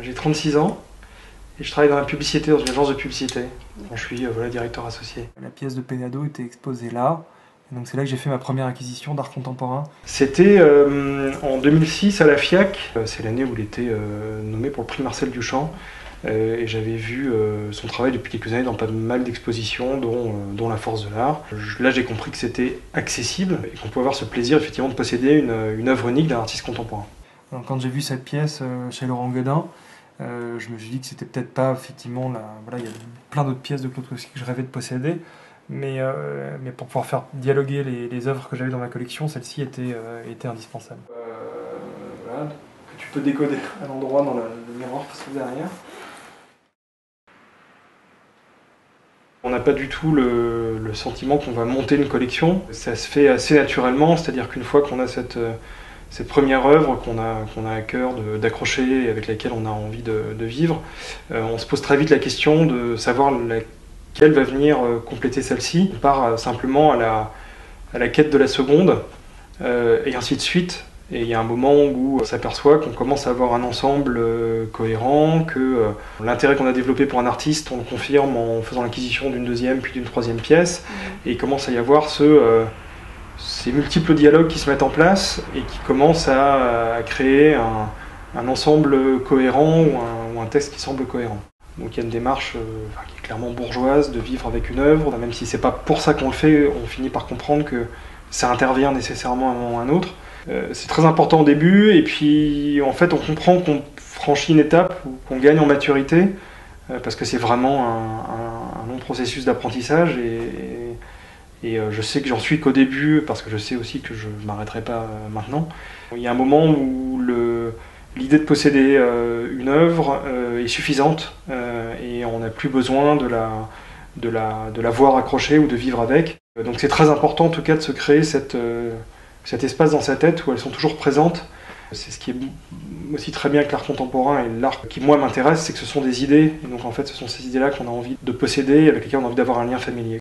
J'ai 36 ans et je travaille dans la publicité, dans une agence de publicité. Je suis directeur associé. La pièce de Pénado était exposée là. Et donc c'est là que j'ai fait ma première acquisition d'art contemporain. C'était en 2006 à la FIAC. C'est l'année où il était nommé pour le prix Marcel Duchamp. Et j'avais vu son travail depuis quelques années dans pas mal d'expositions, dont La Force de l'Art. Là j'ai compris que c'était accessible et qu'on pouvait avoir ce plaisir effectivement de posséder une œuvre unique d'un artiste contemporain. Donc, quand j'ai vu cette pièce chez Laurent Godin, je me suis dit que c'était peut-être pas effectivement voilà, il y a plein d'autres pièces de Claude Kowski que je rêvais de posséder, mais pour pouvoir faire dialoguer les œuvres que j'avais dans ma collection, celle-ci était indispensable. Voilà, que tu peux décoder à l'endroit dans le miroir qui se trouve derrière. On n'a pas du tout le sentiment qu'on va monter une collection. Ça se fait assez naturellement, c'est-à-dire qu'une fois qu'on a cette première œuvre qu'on a à cœur d'accrocher et avec laquelle on a envie de vivre, on se pose très vite la question de savoir laquelle va venir compléter celle-ci. On part simplement à la quête de la seconde, et ainsi de suite. Et il y a un moment où on s'aperçoit qu'on commence à avoir un ensemble cohérent, que l'intérêt qu'on a développé pour un artiste, on le confirme en faisant l'acquisition d'une deuxième puis d'une troisième pièce, et il commence à y avoir ces multiples dialogues qui se mettent en place et qui commencent à créer un ensemble cohérent ou un texte qui semble cohérent. Donc il y a une démarche qui est clairement bourgeoise de vivre avec une œuvre, même si c'est pas pour ça qu'on le fait, on finit par comprendre que ça intervient nécessairement à un moment ou à un autre. C'est très important au début et puis en fait on comprend qu'on franchit une étape ou qu'on gagne en maturité parce que c'est vraiment un long processus d'apprentissage et je sais que j'en suis qu'au début parce que je sais aussi que je ne m'arrêterai pas maintenant. Il y a un moment où l'idée de posséder une œuvre est suffisante et on n'a plus besoin de la voir accrochée ou de vivre avec. Donc c'est très important en tout cas de se créer cet espace dans sa tête où elles sont toujours présentes. C'est ce qui est aussi très bien avec l'art contemporain et l'art qui moi m'intéresse, c'est que ce sont des idées. Et donc en fait ce sont ces idées-là qu'on a envie de posséder, avec lesquelles on a envie d'avoir un lien familier.